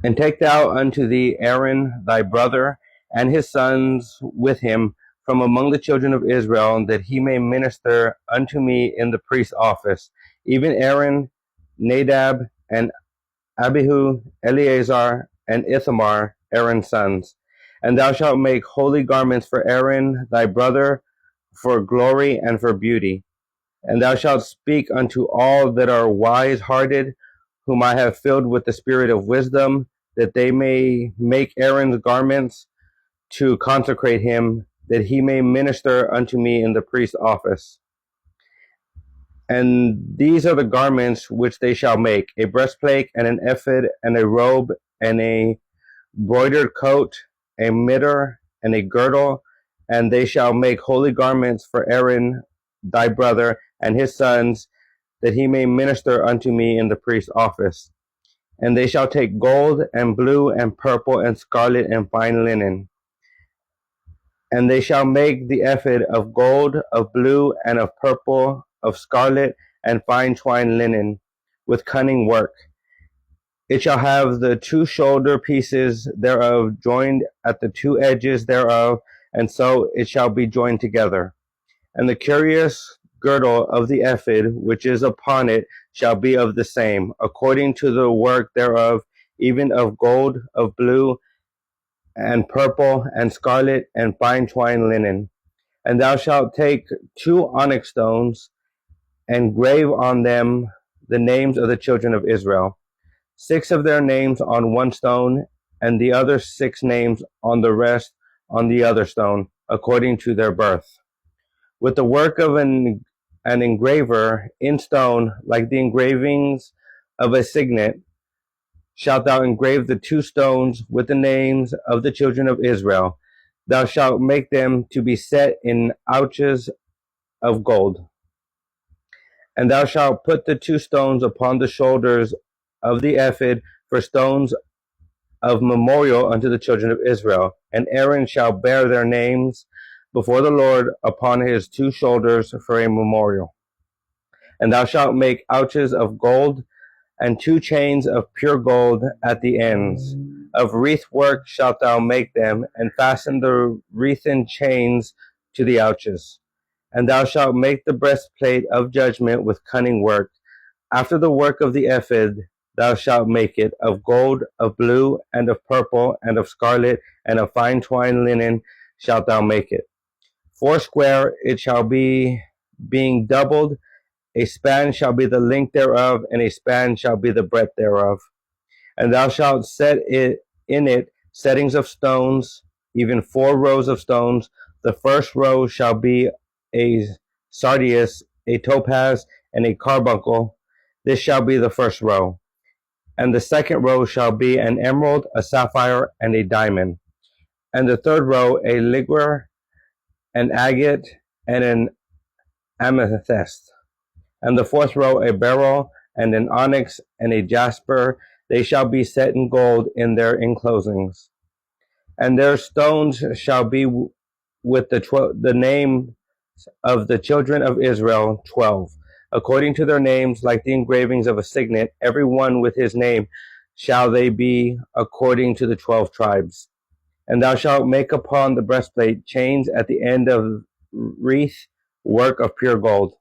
And take thou unto thee Aaron thy brother, and his sons with him, from among the children of Israel, that he may minister unto me in the priest's office, even Aaron, Nadab, and Abihu, Eleazar, and Ithamar, Aaron's sons. And thou shalt make holy garments for Aaron thy brother, for glory and for beauty. And thou shalt speak unto all that are wise-hearted, whom I have filled with the spirit of wisdom, that they may make Aaron's garments to consecrate him, that he may minister unto me in the priest's office. And these are the garments which they shall make: a breastplate, and an ephod, and a robe, and a broidered coat, a mitre, and a girdle. And they shall make holy garments for Aaron thy brother and his sons, that he may minister unto me in the priest's office. And they shall take gold, and blue, and purple, and scarlet, and fine linen. And they shall make the ephod of gold, of blue, and of purple, of scarlet, and fine twined linen, with cunning work. It shall have the two shoulder pieces thereof joined at the two edges thereof, and so it shall be joined together. And the curious girdle of the ephod, which is upon it, shall be of the same, according to the work thereof, even of gold, of blue, and purple, and scarlet, and fine twined linen. And thou shalt take 2 onyx stones, and grave on them the names of the children of Israel, 6 of their names on one stone, and the other 6 names on the rest on the other stone, according to their birth. With the work of an engraver in stone, like the engravings of a signet, shalt thou engrave the 2 stones with the names of the children of Israel. Thou shalt make them to be set in ouches of gold. And thou shalt put the 2 stones upon the shoulders of the ephod for stones of memorial unto the children of Israel. And Aaron shall bear their names before the Lord upon his 2 shoulders for a memorial. And thou shalt make ouches of gold, and 2 chains of pure gold at the ends. Of wreath work shalt thou make them, and fasten the wreathen chains to the ouches. And thou shalt make the breastplate of judgment with cunning work. After the work of the ephod thou shalt make it: of gold, of blue, and of purple, and of scarlet, and of fine twined linen shalt thou make it. 4 square it shall be, being doubled. A span shall be the length thereof, and a span shall be the breadth thereof. And thou shalt set it in it settings of stones, even 4 rows of stones. The first row shall be a sardius, a topaz, and a carbuncle. This shall be the first row. And the second row shall be an emerald, a sapphire, and a diamond. And the third row a ligure, an agate, and an amethyst. And the fourth row a beryl, and an onyx, and a jasper. They shall be set in gold in their enclosings. And their stones shall be with the name of the children of Israel, 12, according to their names, like the engravings of a signet, every one with his name shall they be, according to the 12 tribes. And thou shalt make upon the breastplate chains at the end of wreath work of pure gold.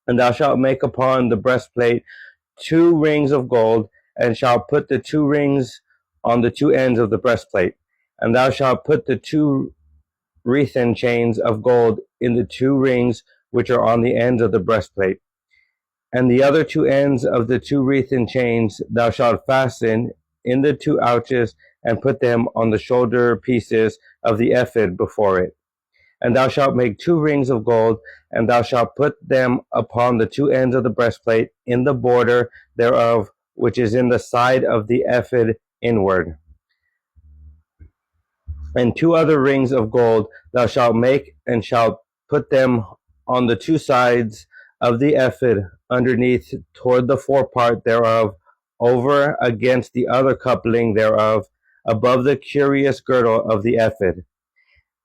And thou shalt make upon the breastplate 2 rings of gold, and shalt put the 2 rings on the 2 ends of the breastplate. And thou shalt put the 2 wreathen chains of gold in the 2 rings which are on the ends of the breastplate. And the other 2 ends of the 2 wreathen chains thou shalt fasten in the 2 ouches, and put them on the shoulder pieces of the ephod before it. And thou shalt make 2 rings of gold, and thou shalt put them upon the 2 ends of the breastplate in the border thereof, which is in the side of the ephod inward. And 2 other rings of gold thou shalt make, and shalt put them on the 2 sides of the ephod underneath toward the forepart thereof, over against the other coupling thereof, above the curious girdle of the ephod.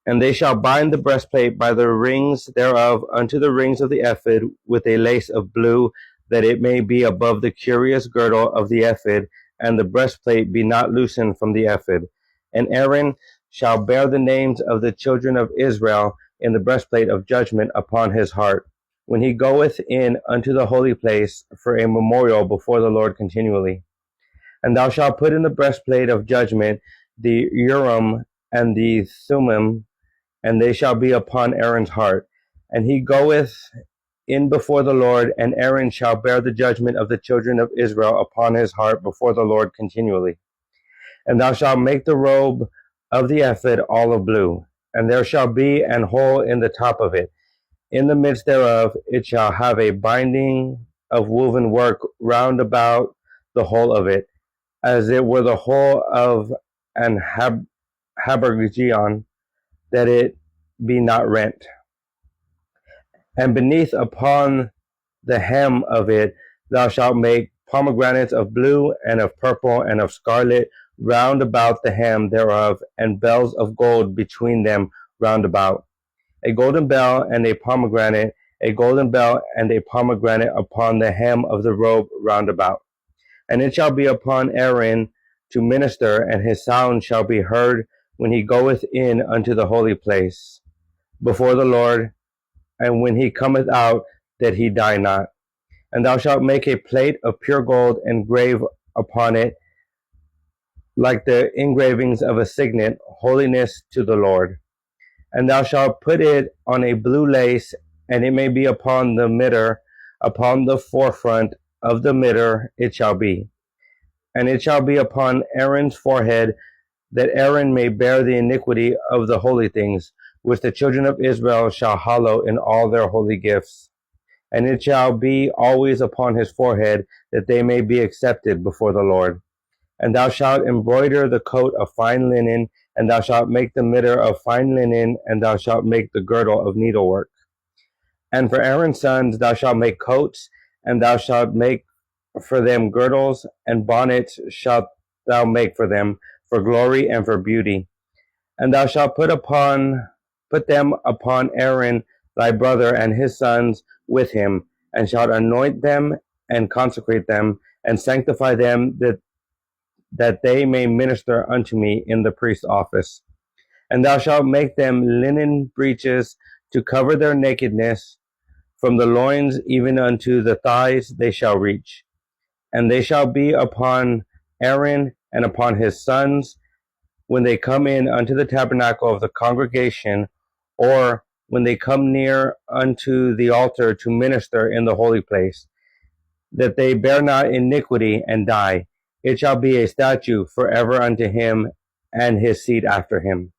And they shall bind the breastplate by the rings thereof unto the rings of the ephod with a lace of blue, that it may be above the curious girdle of the ephod, and the breastplate be not loosened from the ephod. And Aaron shall bear the names of the children of Israel in the breastplate of judgment upon his heart, when he goeth in unto the holy place for a memorial before the Lord continually. And thou shalt put in the breastplate of judgment the Urim and the Thummim, and they shall be upon Aaron's heart. And he goeth in before the Lord, and Aaron shall bear the judgment of the children of Israel upon his heart before the Lord continually. And thou shalt make the robe of the ephod olive blue, and there shall be an hole in the top of it. In the midst thereof it shall have a binding of woven work round about the whole of it, as it were the whole of an habergeon, that it be not rent. And beneath upon the hem of it thou shalt make pomegranates of blue and of purple and of scarlet round about the hem thereof, and bells of gold between them round about. A golden bell and a pomegranate, a golden bell and a pomegranate upon the hem of the robe round about. And it shall be upon Aaron to minister, and his sound shall be heard when he goeth in unto the holy place before the Lord, and when he cometh out, that he die not. And thou shalt make a plate of pure gold, and grave upon it, like the engravings of a signet, holiness to the Lord. And thou shalt put it on a blue lace, and it may be upon the mitre, upon the forefront of the mitre it shall be. And it shall be upon Aaron's forehead, that Aaron may bear the iniquity of the holy things, which the children of Israel shall hallow in all their holy gifts. And it shall be always upon his forehead, that they may be accepted before the Lord. And thou shalt embroider the coat of fine linen, and thou shalt make the mitre of fine linen, and thou shalt make the girdle of needlework. And for Aaron's sons thou shalt make coats, and thou shalt make for them girdles, and bonnets shalt thou make for them, for glory and for beauty. And thou shalt put them upon Aaron thy brother and his sons with him, and shalt anoint them, and consecrate them, and sanctify them, that they may minister unto me in the priest's office. And thou shalt make them linen breeches to cover their nakedness, from the loins even unto the thighs they shall reach. And they shall be upon Aaron and upon his sons when they come in unto the tabernacle of the congregation, or when they come near unto the altar to minister in the holy place, that they bear not iniquity and die. It shall be a statute forever unto him and his seed after him.